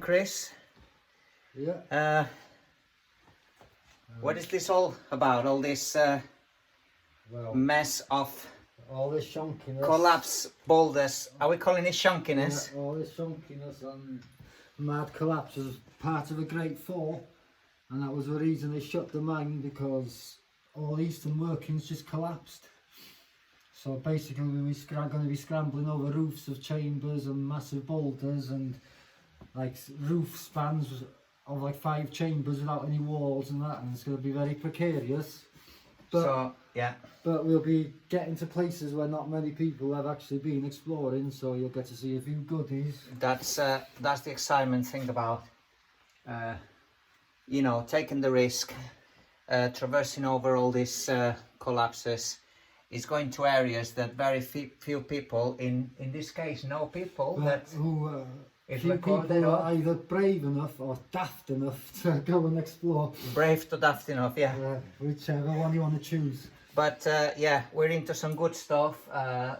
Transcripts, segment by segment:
Chris. Yeah. What is this all about? All this Well, mess of all this shonkiness. collapse boulders. Are we calling it shonkiness? Yeah, all this shonkiness and mad collapse was part of a great fall, and that was the reason they shut the mine, because all the eastern workings just collapsed. So basically we were going to be scrambling over roofs of chambers and massive boulders and like roof spans of like 5 chambers without any walls and that, and it's going to be very precarious. But, So, yeah. But we'll be getting to places where not many people have actually been exploring, so you'll get to see a few goodies. That's the excitement thing about, you know, taking the risk, traversing over all these collapses. Is going to areas that very few people, in this case no people, Few people are either brave enough or daft enough to go and explore. Brave to daft enough, yeah. Whichever one you want to choose. But yeah, we're into some good stuff,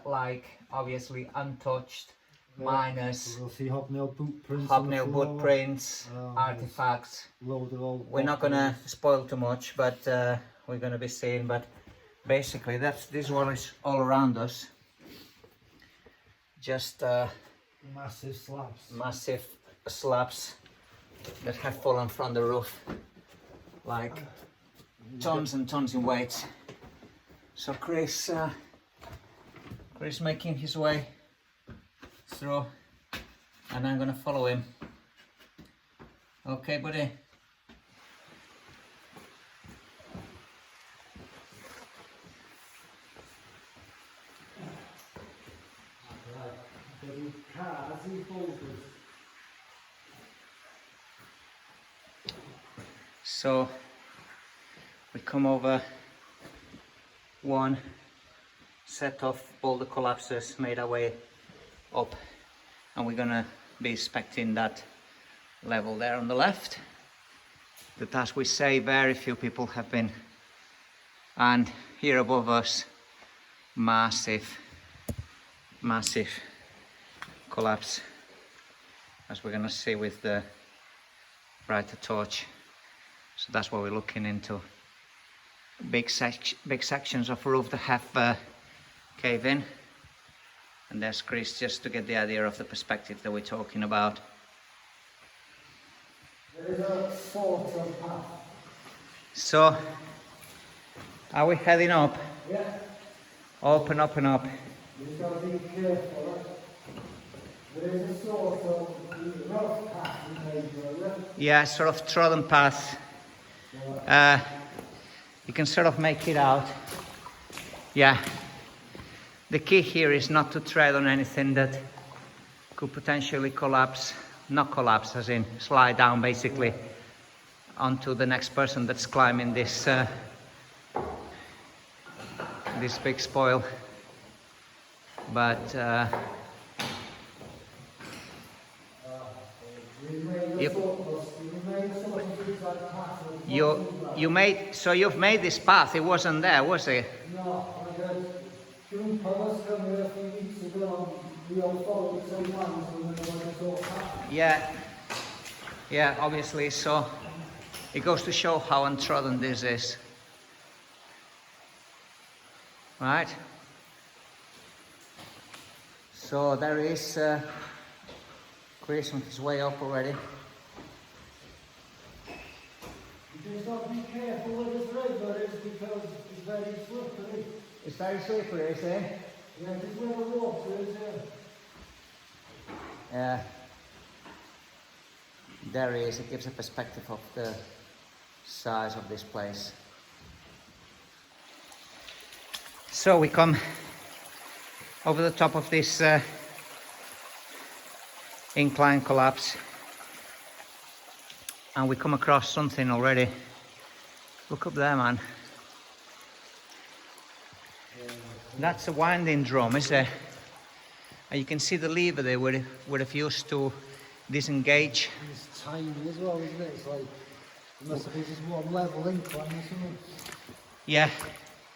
like obviously untouched miners. We'll see hobnail bootprints. Artifacts. Load of old. We're not gonna spoil too much, but we're gonna be seeing. But basically, this one is all around us. Just massive slabs. Massive slabs that have fallen from the roof, like tons and tons in weight. So Chris making his way through, and I'm gonna follow him. Okay, buddy. So we come over one set of boulder collapses, made our way up, and we're gonna be inspecting that level there on the left, that, as we say, very few people have been. And here above us, massive collapse, as we're gonna see with the brighter torch. So that's what we're looking into. Big sections of roof that have cave in, and there's Chris, just to get the idea of the perspective that we're talking about. There is a sort of path. So, are we heading up? Yeah. Up and up and up. You've got to be careful. There is a sort of rough path in there. Yeah, sort of trodden path. You can sort of make it out. Yeah. The key here is not to tread on anything that could potentially collapse. Not collapse, as in slide down basically onto the next person that's climbing this this big spoil. But you've made this path. It wasn't there, was it? No, I had two pillars come here a few weeks ago, and we all followed the same lines, and they went a sort of path. Yeah, obviously. So it goes to show how untrodden this is, right? So there is Chris on his way up already. You just got to be careful with this river, because it's very slippery. It's very slippery, is it? Yeah, just where the water is here. Yeah. There he is. It gives a perspective of the size of this place. So we come over the top of this incline collapse, and we come across something already. Look up there, man. That's a winding drum, is it? And you can see the lever there would have used to disengage. It's tiny as well, isn't it? It's like, it must have been just one level incline or something. Yeah.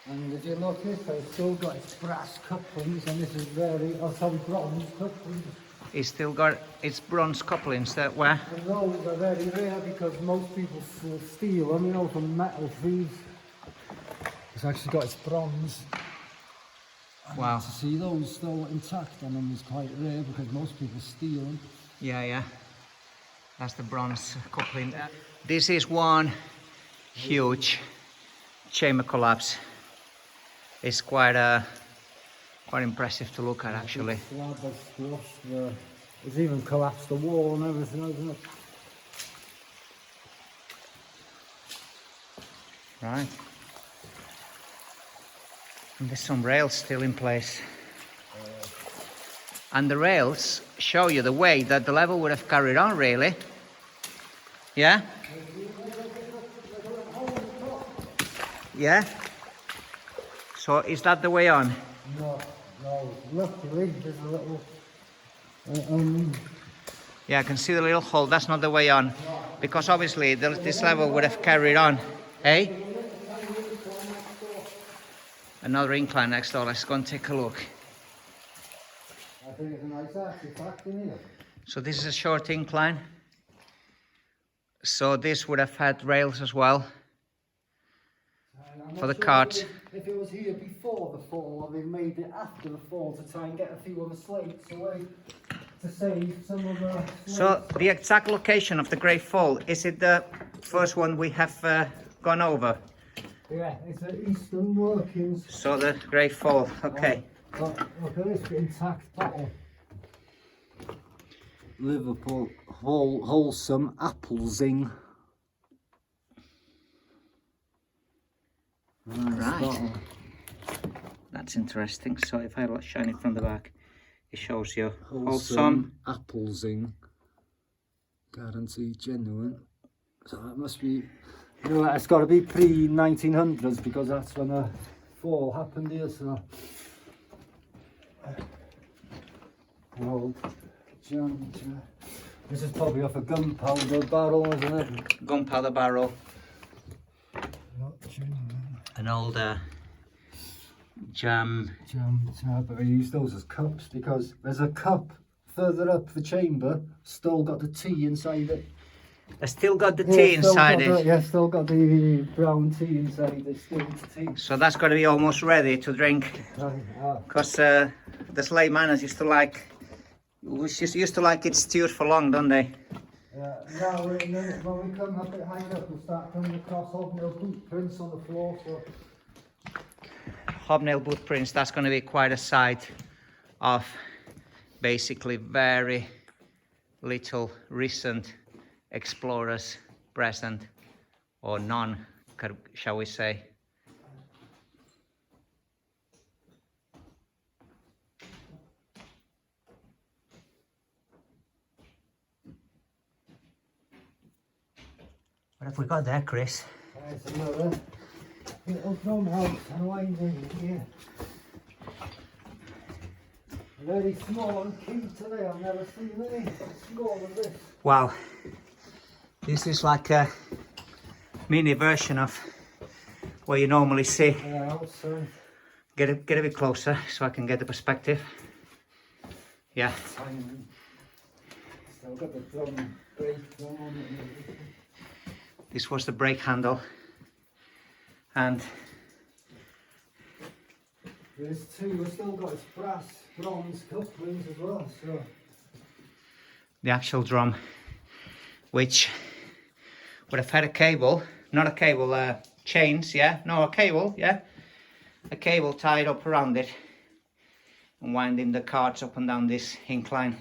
And if you look at this, it's still got its brass couplings, and this is very, bronze couplings. It's still got its bronze couplings that were. And those are very rare because most people will steal them, you know, from metal thieves. It's actually got its bronze. Wow. To see those still intact on them is quite rare because most people steal them. Yeah. That's the bronze coupling. This is one huge chamber collapse. It's quite impressive to look at, actually. The slab has squashed it's even collapsed the wall and everything, hasn't it? Right. And there's some rails still in place. And the rails show you the way that the level would have carried on, really. Yeah? Yeah? So is that the way on? No, luckily there's a little... Yeah, I can see the little hole. That's not the way on. Because obviously this level would have carried on. Hey? Another incline next door. Let's go and take a look. I think it's a nice artifact in here. So this is a short incline. So this would have had rails as well for the carts. If it was here before the fall, or they made it after the fall to try and get a few of the slates away to save some of the slates. So the exact location of the Great Fall, is it the first one we have gone over? Yeah, it's the eastern workings. So the Great Fall, okay. Look at this intact bottle. Liverpool wholesome apple zing. Right. That's interesting. So if I shine it from the back, it shows you wholesome apple zing. Guaranteed genuine. So that must be, you know, it's got to be pre-1900s because that's when the fall happened here. So old jam. This is probably off a gunpowder barrel, isn't it? gunpowder barrel. Not genuine. An old jam. But I use those as cups because there's a cup further up the chamber, still got the tea inside it. I still got the tea inside it. Yeah, still got the brown tea inside it, still tea. So that's got to be almost ready to drink. Because the Slate miners used to like it stewed for long, don't they? Yeah, now when we come a bit higher up, we'll start coming across hobnail boot prints on the floor. So. Hobnail boot prints, that's going to be quite a sight of basically very little recent explorers present, or none, shall we say. What have we got there, Chris? There's another little drum house unwinding here. Very small and cute today, I've never seen any smaller than this. Wow, this is like a mini version of what you normally see. Yeah, outside. Get a bit closer so I can get the perspective. Yeah. Still got the drum brake on it. This was the brake handle, and there's two, we've still got its bronze couplings as well, so. The actual drum, which would have had a cable, not a cable, chains, yeah? No, a cable, yeah? A cable tied up around it and winding the carts up and down this incline.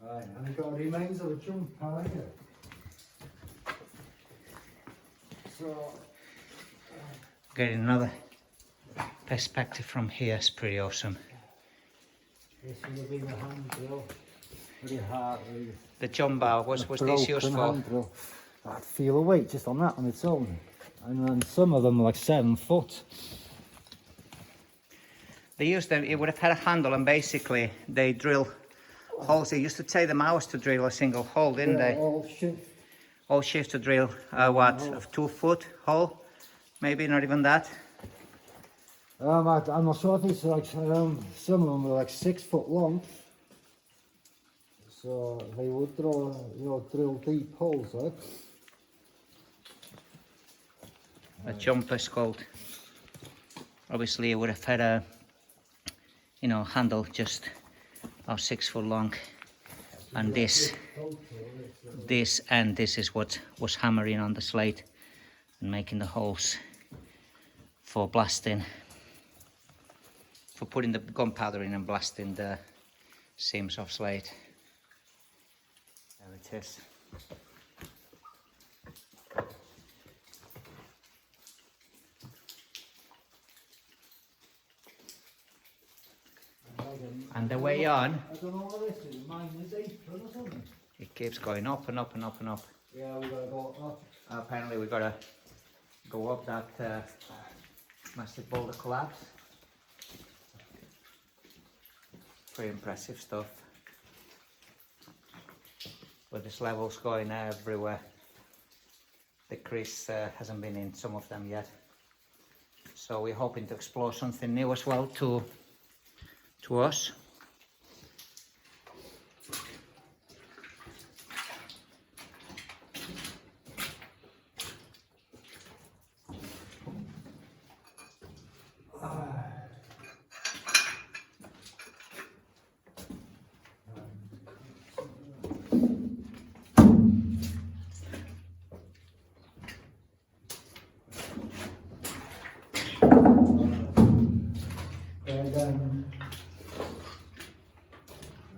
Right, and we've got remains of a jump pad here. So, Getting another perspective from here is pretty awesome. this would have been a handrail. Very hard. The jump bar, was this used for? Handrail. I'd feel a weight just on that on its own. And then some of them are like 7 foot. They used them, it would have had a handle, and basically they drill holes. They used to take them hours to drill a single hole, didn't they? All shift to drill, what, a 2 foot hole? Maybe not even that. I'm not sure if it's like some of them are like 6 foot long. So they would draw, drill deep holes there. A jumper scope. Obviously, it would have had a, handle just about 6 foot long, and this is what was hammering on the slate and making the holes for blasting, for putting the gunpowder in and blasting the seams of slate. There it is. And the way on, I don't know what this is, mine is apron or something. It keeps going up and up and up and up. Yeah, we gotta go up. Apparently we gotta go up that massive boulder collapse. Pretty impressive stuff. But this level's going everywhere. The crease hasn't been in some of them yet. So we're hoping to explore something new as well to us. And then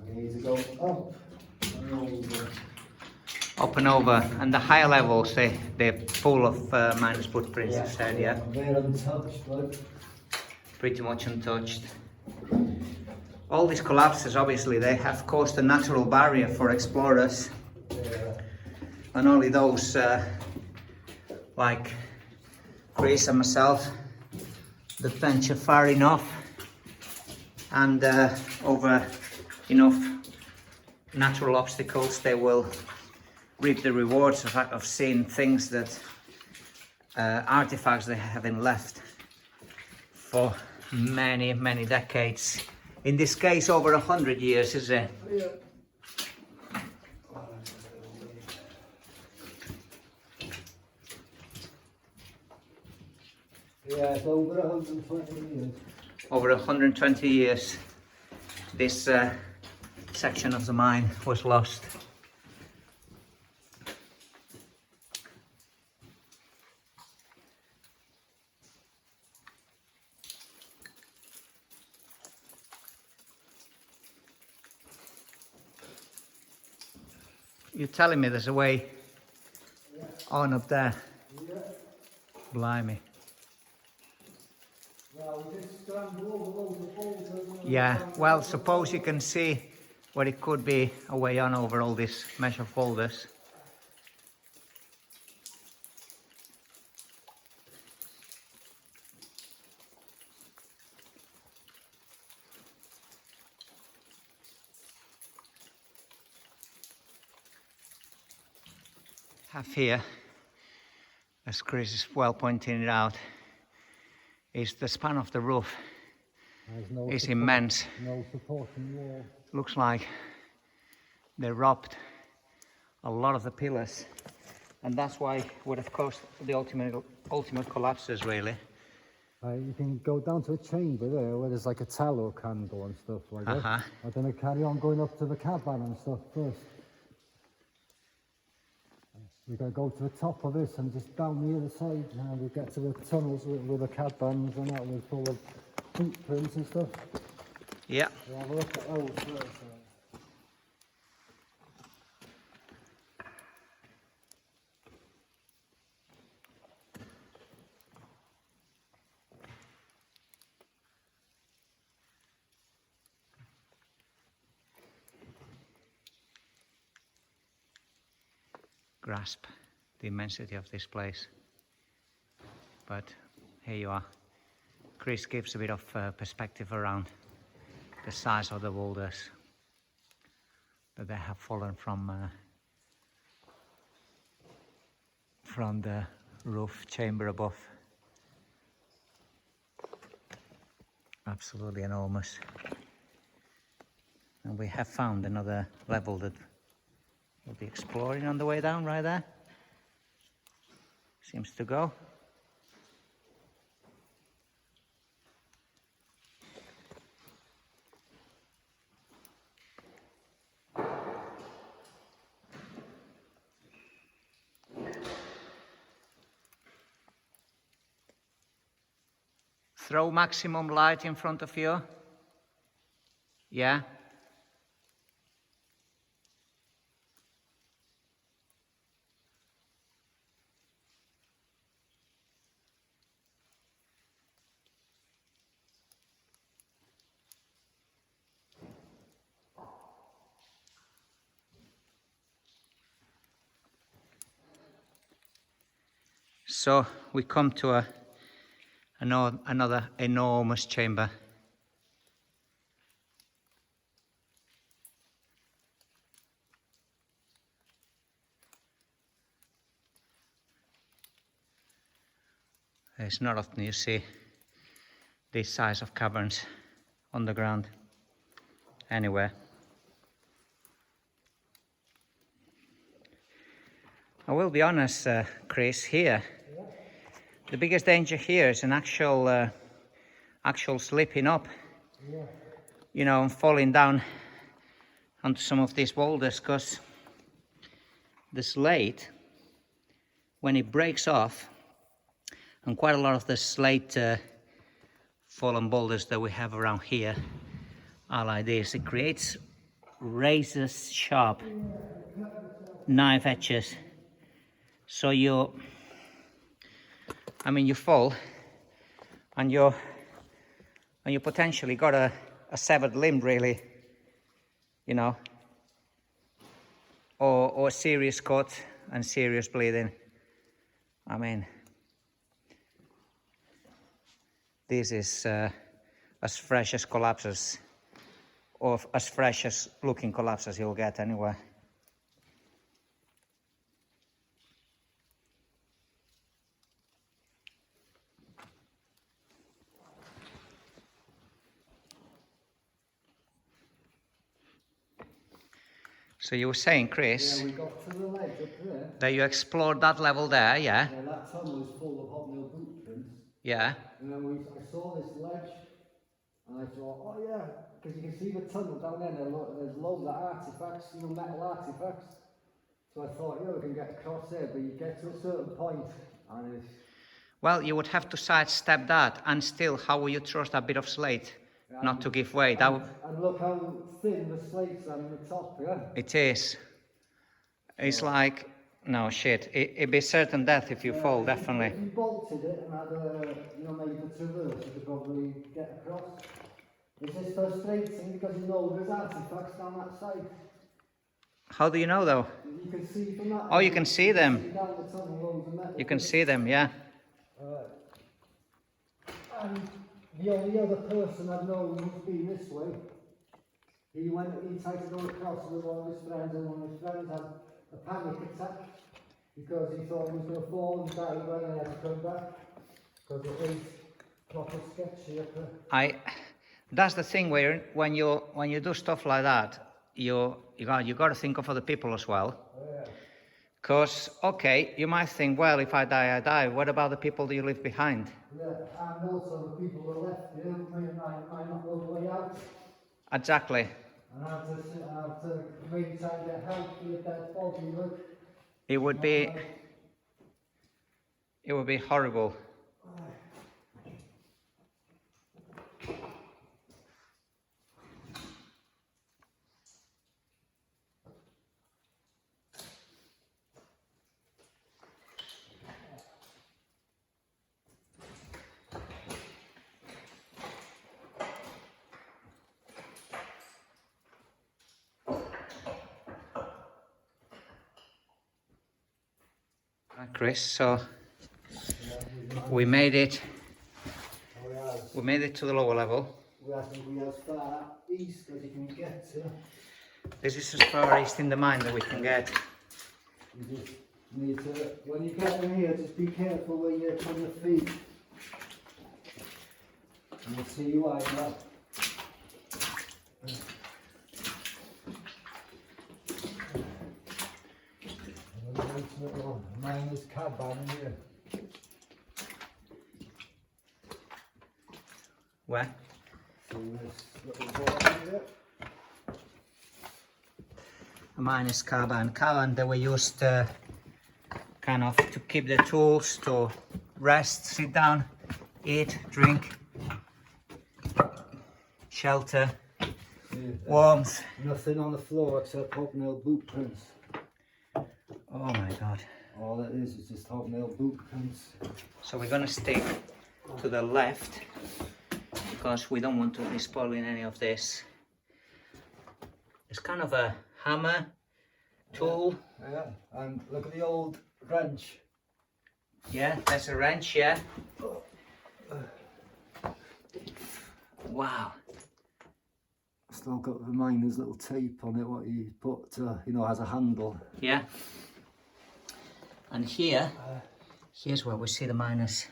I need to go up and over. Up and over, and the higher levels, they're full of miners' footprints, you said, yeah? They're untouched, like. Pretty much untouched. All these collapses, obviously, they have caused a natural barrier for explorers. Yeah. And only those like Chris and myself that venture far enough and over enough natural obstacles, they will reap the rewards of seeing things that artifacts they haven't left for many, many decades. In this case, over 100 years, is it? Yeah. Yeah, it's over 120 years. Over 120 years, this section of the mine was lost. You're telling me there's a way on up there? Yeah. Blimey. Well, we just scrambled over loads of boulders. Yeah, well, suppose you can see what it could be a way on over all this mesh of boulders. Have here, as Chris is well pointing it out, is the span of the roof. It's immense. No supporting wall. Looks like they robbed a lot of the pillars, and that's why it would have caused the ultimate collapses, really. You can go down to a chamber there where there's like a tallow candle and stuff like that. And then I carry on going up to the cabin and stuff first. We're going to go to the top of this and just down the other side, and we get to the tunnels with the cabins and that, with full of footprints and stuff. Yeah. We'll have a look at those first. Grasp the immensity of this place. But here you are. Chris gives a bit of perspective around the size of the boulders that they have fallen from the roof chamber above. Absolutely enormous. And we have found another level that we'll be exploring on the way down right there. Seems to go. Throw maximum light in front of you. Yeah. So we come to another enormous chamber. It's not often you see this size of caverns on the ground anywhere. I will be honest, Chris, here, the biggest danger here is an actual slipping up, you know, and falling down onto some of these boulders, because the slate, when it breaks off, and quite a lot of the slate fallen boulders that we have around here are like this, it creates razor sharp knife edges. So you fall and you potentially got a severed limb, really, you know, or a serious cut and serious bleeding. I mean, this is as fresh as collapses, or as fresh as looking collapses you'll get anywhere. So you were saying, Chris, Yeah, we got to the ledge up there. that you explored that level there, yeah? Yeah, that tunnel is full of hobnail boot prints. Yeah. And then I saw this ledge, and I thought, oh yeah, because you can see the tunnel down there, and there's loads of artifacts, you know, metal artifacts. So I thought, yeah, we can get across there, but you get to a certain point, and it's... Well, you would have to sidestep that, and still, how will you trust that bit of slate not to give way? That would... And look how thin the slate's on the top, yeah? It is. It's like, no shit, it'd be certain death if you fall, definitely. If you bolted it and had you know, maybe the traverse, you could probably get across. It's just frustrating because you know there's artifacts down that side. How do you know, though? You can see from that. Oh, you can see them. See down the tunnel, loads of metal. You can see them, yeah. And the only other person I've known who's been this way, he tried to go across with one of his friends, and one of his friends had a panic attack because he thought he was going to fall and die when he had to come back, because it is proper sketchy up there. That's the thing where when you do stuff like that, you got to think of other people as well. Because, okay, you might think, well, if I die, I die. What about the people that you leave behind? Yeah, and also the people that left here might not know the way out. Exactly. And I have to maybe try and get help with that body, look. It would be horrible. Chris, so we made it to the lower level. We have to be as far east as you can get to. This is as far east in the mine that we can get. You just need to, when you get in here, just be careful where you put your feet. We'll see you later. Little miner's cabin here. Where? See this little board here? A miner's cabin. Cabin they were used kind of to keep the tools, to rest, sit down, eat, drink, shelter, warmth. Nothing on the floor except hobnail boot prints. Oh my god. All it is just hobnail boot prints. So we're gonna stick to the left because we don't want to be spoiling any of this. It's kind of a hammer tool. Yeah, and look at the old wrench. Yeah, that's a wrench, yeah. Wow. Still got the miner's little tape on it, what you put, you know, as a handle. Yeah. And here's where we see the miner's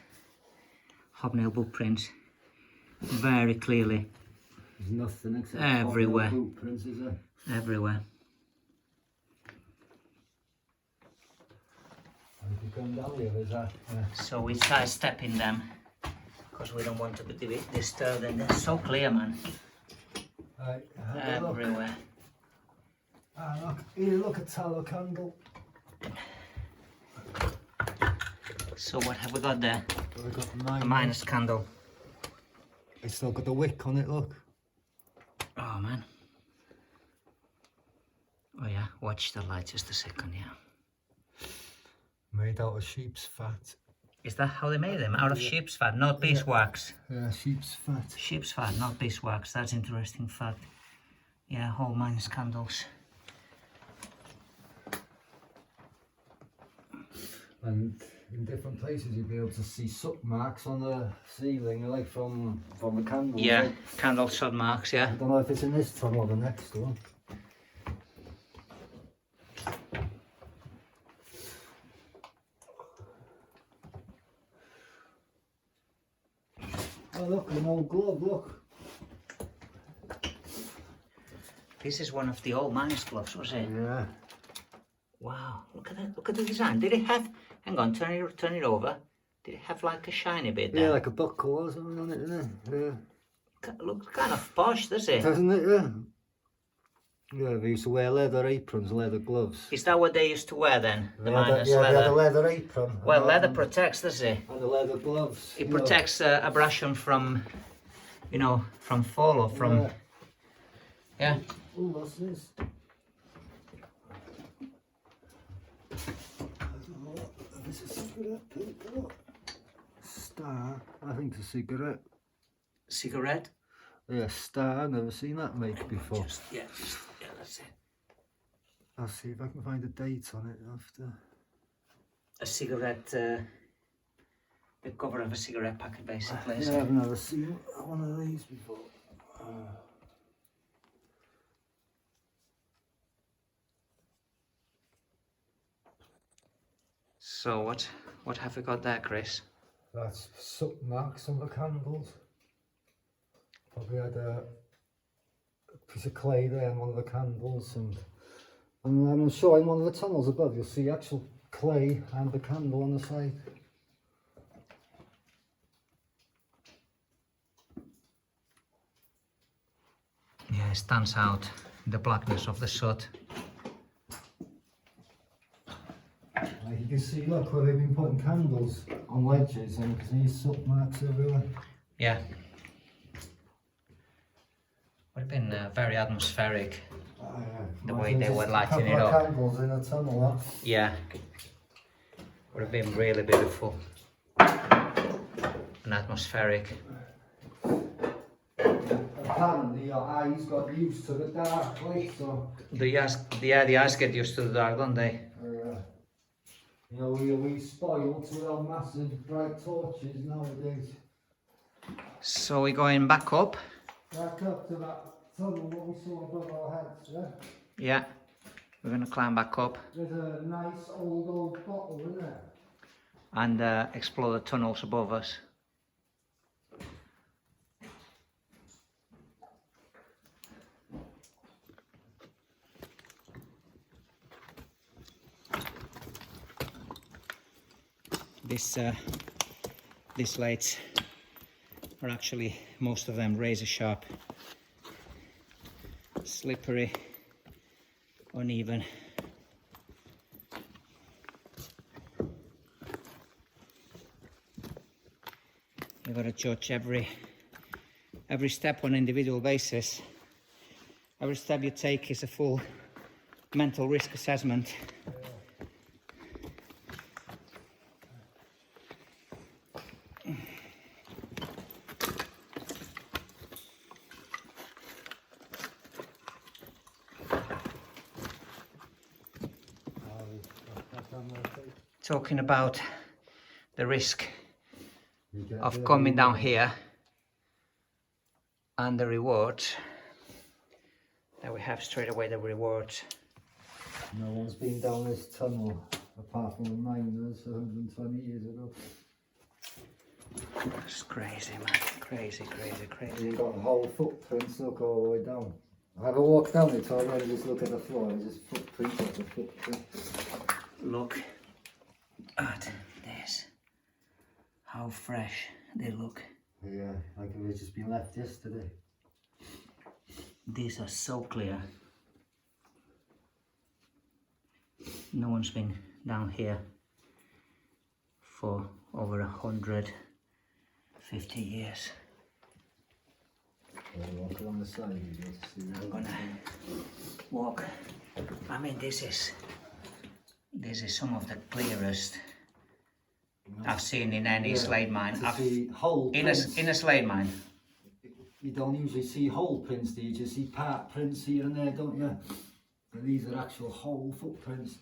hobnail boot prints very clearly. There's nothing except everywhere. hobnail boot prints, is there? Everywhere. And if you come down here, there's that. So we try stepping them because we don't want to be disturbed, and they're so clear, man. Right, have a look. Everywhere. Ah, look, here, look, a tallow candle. So what have we got there? We've got A miner's candle. It's still got the wick on it, look. Oh man. Oh yeah, watch the light just a second, yeah. Made out of sheep's fat. Is that how they made them? Out of sheep's fat, not beeswax. Yeah, sheep's fat. Sheep's fat, not beeswax. That's interesting fact. Yeah, whole miner's candles. And in different places you'll be able to see soot marks on the ceiling, like from the candles. Yeah, like. candle soot marks, yeah. I don't know if it's in this tunnel or the next one. Oh look, an old glove, look. This is one of the old miner's gloves, was it? Yeah. Wow, look at that, look at the design. Did it have, hang on, turn it over. Did it have like a shiny bit there? Yeah, like a buckle or something on it, isn't it? Yeah. Looks kind of posh, does it? Doesn't it, yeah? Yeah, they used to wear leather aprons, leather gloves. Is that what they used to wear then? The Yeah, miners' yeah, they had a leather? leather apron. Well, leather protects, does it? And the leather gloves. It you know. protects abrasion from, you know, from fall or from, yeah. Oh, what's this? I don't know what, this is a cigarette paper. Star, I think it's a cigarette. Cigarette? Yeah, Star, I've never seen that make before. Yeah, that's it. I'll see if I can find a date on it after. A cigarette, the cover of a cigarette packet basically. Yeah, I've never seen one of these before. So what have we got there, Chris? That's soot marks on the candles. Probably had a piece of clay there on one of the candles, and I'm sure in one of the tunnels above you'll see actual clay and the candle on the side. Yeah, it stands out in the blackness of the soot. Like you can see, look where they've been putting candles on ledges, and you can see soot marks everywhere. Yeah. Would have been very atmospheric, the way they were lighting it up. Candles in a tunnel, huh? Yeah. Would have been really beautiful and atmospheric. Apparently your eyes got used to the dark light, so... The eyes get used to the dark, don't they? You know, we spoiled with our massive bright torches nowadays. So we're going back up. Back up to that tunnel what we saw above our heads, yeah? Yeah. We're going to climb back up There's a nice old bottle, isn't there? and explore the tunnels above us. these slates are actually, most of them, razor sharp, slippery, uneven. You've got to judge every step on an individual basis. Every step you take is a full mental risk assessment. Talking about the risk of coming down here and the rewards, that we have straight away the rewards. No one's been down this tunnel apart from the miners 120 years ago. It's crazy, man. Crazy, crazy, crazy. You've got the whole footprints, look all the way down. I have a walk down it already, just look at the floor, and just footprint after footprint. Look at this. How fresh they look. Yeah, like it was just been left yesterday. These are so clear. No one's been down here for over 150 years. Walk along the side, you just see that. I'm gonna walk. I mean, this is some of the clearest I've seen in any slate mine. In a slate mine. You don't usually see hole prints, do you? You see part prints here and there, don't you? And these are actual whole footprints.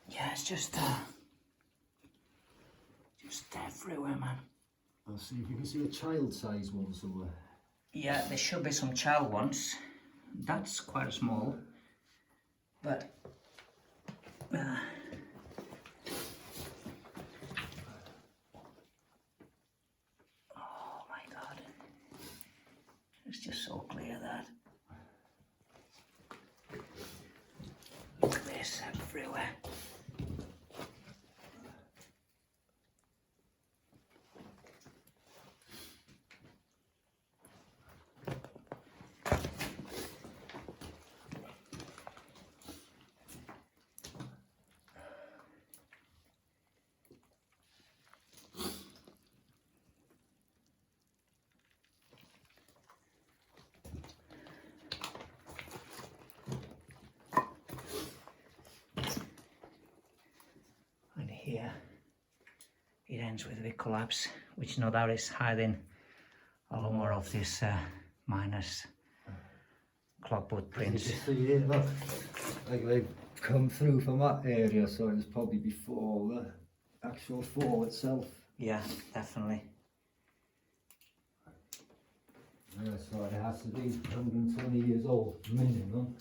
Yeah, it's just everywhere, man. I'll see if you can see a child-sized one somewhere. Yeah, there should be some child ones. That's quite small, but oh my God, it's just so clear that. Look at this everywhere. Here it ends with a big collapse, which no doubt is hiding a lot more of this miners' clockboot prints. You see here, look, like they've come through from that area, so it's probably before the actual fall itself. Yeah, definitely. Yeah, so it has to be 120 years old minimum.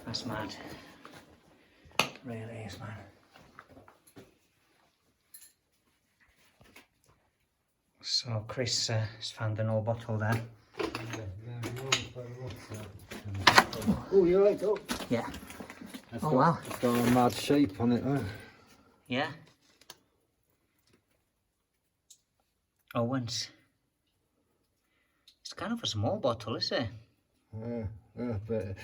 That's mad. Really is, man. So Chris has found an old bottle there. Oh, you're right, oh. Yeah. It's Oh, wow. It's got a mad shape on it, huh? Yeah. Owens. It's kind of a small bottle, is it? Yeah, but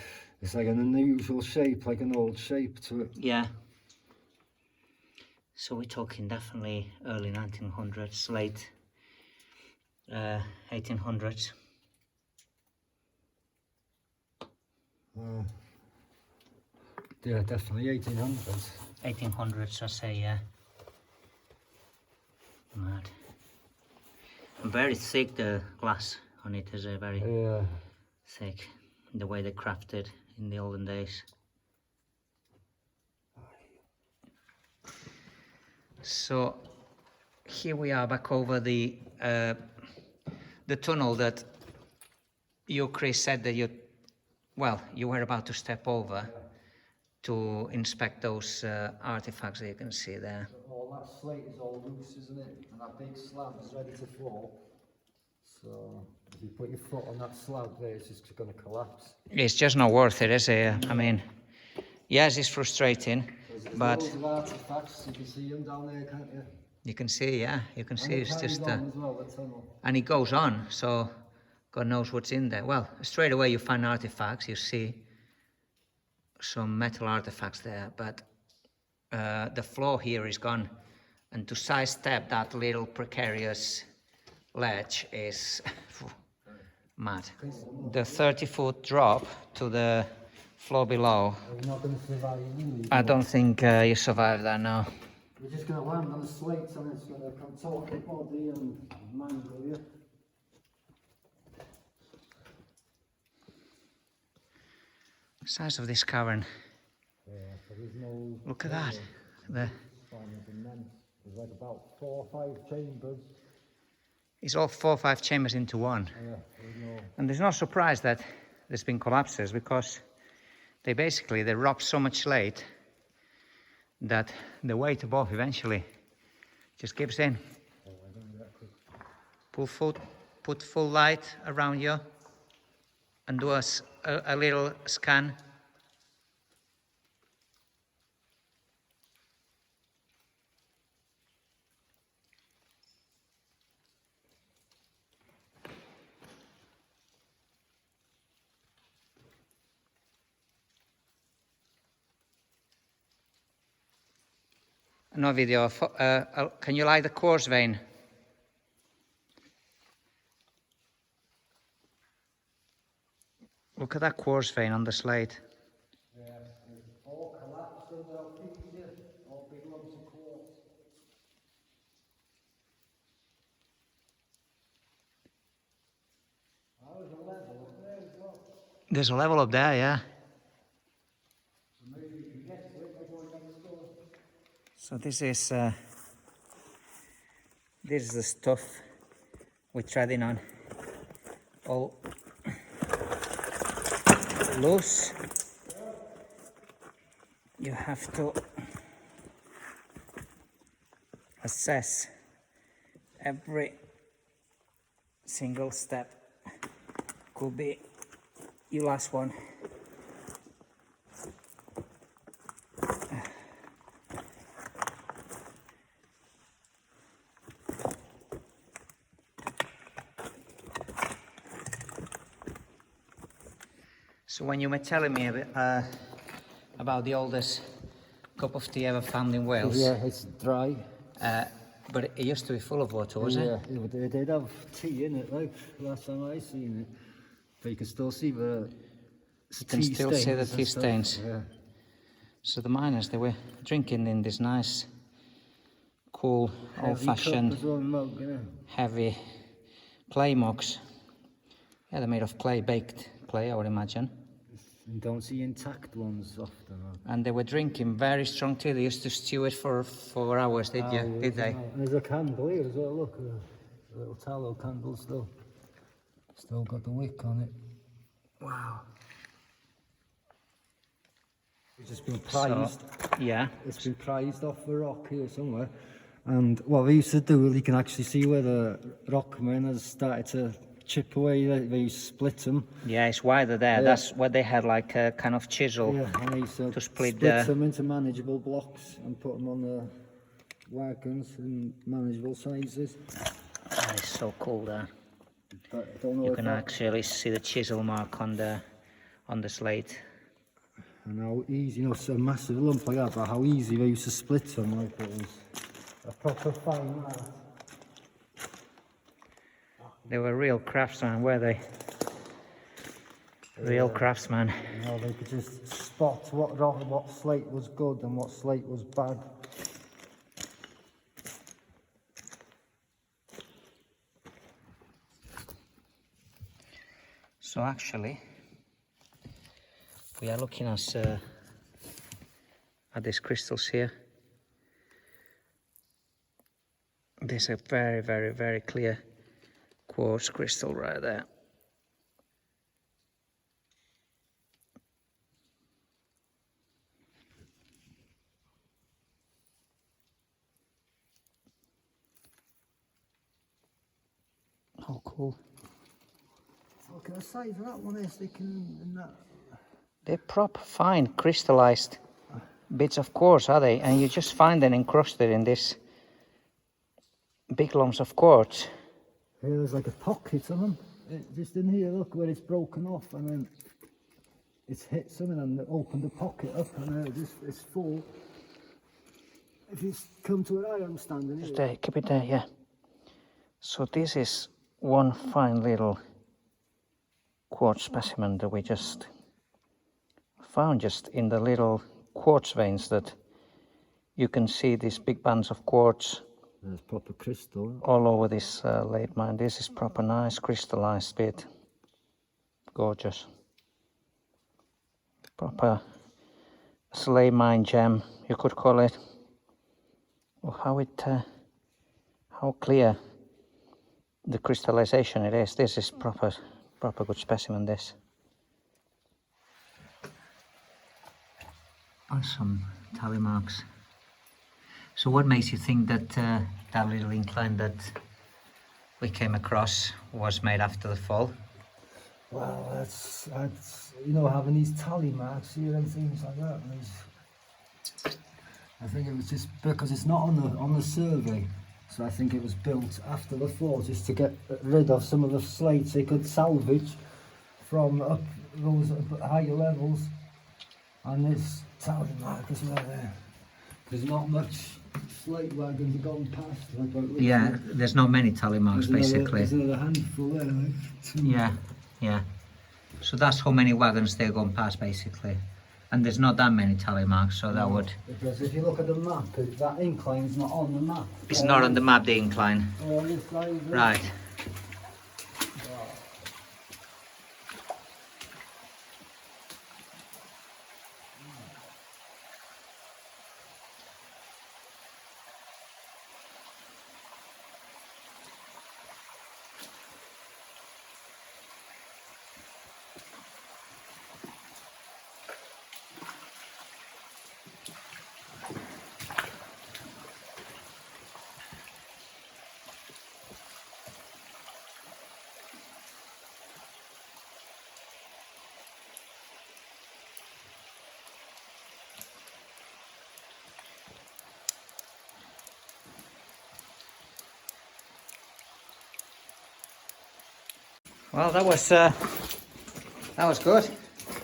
it's like an unusual shape, like an old shape to it. Yeah. So we're talking definitely early 1900s, late 1800s. Yeah, definitely 1800s. 1800s, I say, yeah. Mad. And very thick, the glass on it is very thick, the way they crafted in the olden days. So here we are back over the tunnel that you, Chris, said that you were about to step over to inspect those artifacts that you can see there. So all that slate is all loose, isn't it? And that big slab is ready to fall. So if you put your foot on that slab there, it's just going to collapse. It's just not worth it, is it? I mean, yes, it's frustrating, There's but loads of artifacts. You can see them down there, can't you? you can see, yeah, you can see And it's just, on as well, the tunnel. and it goes on, so God knows what's in there. Well, straight away you find artifacts, you see some metal artifacts there, but the floor here is gone, and to sidestep that little precarious ledge is mad. The 30-foot drop to the floor below, You're not going to survive, I don't think you survive that now. We're just going to land on the slates and it's going to contort your body and mangle you. The size of this cavern. Yeah, so there's no... Look at that. There's like about 4 or 5 chambers. It's all 4 or 5 chambers into one. Yeah, there's no... And there's no surprise that there's been collapses, because they robbed so much slate that the weight above eventually just gives in. Put full light around you and do a little scan. No video. Can you light the coarse vein? Look at that coarse vein on the slate. Yeah, it's all collapsed under our feet here. All big lumps of quartz. There's a level up there as well. There's a level up there, yeah. So maybe you can get to it by going next door. So this is the stuff we're treading on. All loose. You have to assess every single step. Could be your last one. So when you were telling me about the oldest cup of tea ever found in Wales, Yeah, it's dry. but it used to be full of water, wasn't it? Yeah, they did have tea in it, like last time I seen it. But you can still see the You can still see the tea stains. Yeah. So the miners, they were drinking in this nice, cool, old-fashioned, Mug, you know. heavy clay mugs. Yeah, they're made of clay, baked clay, I would imagine. You don't see intact ones often. And they were drinking very strong tea. They used to stew it for hours, did they? And there's a candle here as well, look. A little tallow candle still. Still got the wick on it. Wow. It's just been prized. So, yeah. It's been prized off the rock here somewhere. And what they used to do, you can actually see where the rockman has started to chip away. They split them. Yeah, it's wider there. Yeah. That's what they had, like a kind of chisel. Yeah, and they used To to split them into manageable blocks and put them on the wagons in manageable sizes. That is so cool there. But I don't know You if can actually see the chisel mark on the slate. and how easy, you know, it's a massive lump like that, but how easy they used to split them, like it was a proper fine art. They were real craftsmen, were they? Real craftsmen. You know, they could just spot what slate was good and what slate was bad. So actually, we are looking at these crystals here. There's a very, very, very clear quartz crystal right there. How cool. Look at the size of that one is sticking in that. They're proper fine crystallized bits of quartz, are they? And you just find them encrusted in this big lumps of quartz. Here there's like a pocket on them. Just in here, look where it's broken off, and then it's hit something and it opened the pocket up, and it's full. If you come to where I am standing Just here. there, keep it there, yeah. So this is one fine little quartz specimen that we just found just in the little quartz veins that you can see these big bands of quartz. There's proper crystal. All over this Slate mine. This is proper nice crystallized bit. Gorgeous. Proper Slate mine gem, you could call it. Oh, how clear the crystallization it is. This is proper good specimen, this. Awesome tally marks. So what makes you think that that little incline that we came across was made after the fall? Well, that's you know, having these tally marks here and things like that. I think it was just because it's not on the survey, so I think it was built after the fall just to get rid of some of the slates they could salvage from up those higher levels. And this tally mark as well there. There's not much slate wagons have gone past. Yeah, there's not many tally marks basically. There's another handful there. Like, yeah. So that's how many wagons they've gone past basically. And there's not that many tally marks, so that would... Because if you look at the map, that incline's not on the map. It's not on the map, the incline. Right. Well, that was good,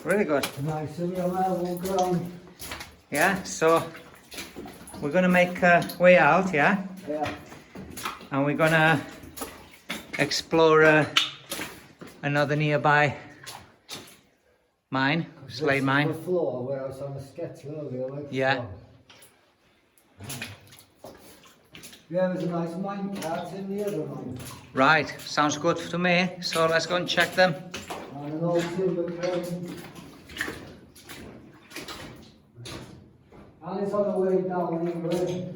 really good. Nice and level ground. Yeah, so we're gonna make a way out, yeah? Yeah. And we're gonna explore another nearby mine, Slate mine. The floor where I was on the sketch earlier. Like Yeah. Yeah, there's a nice mine cart in the other mine. Right, sounds good to me. So let's go and check them. And an old timber crane. And it's on the way down anyway.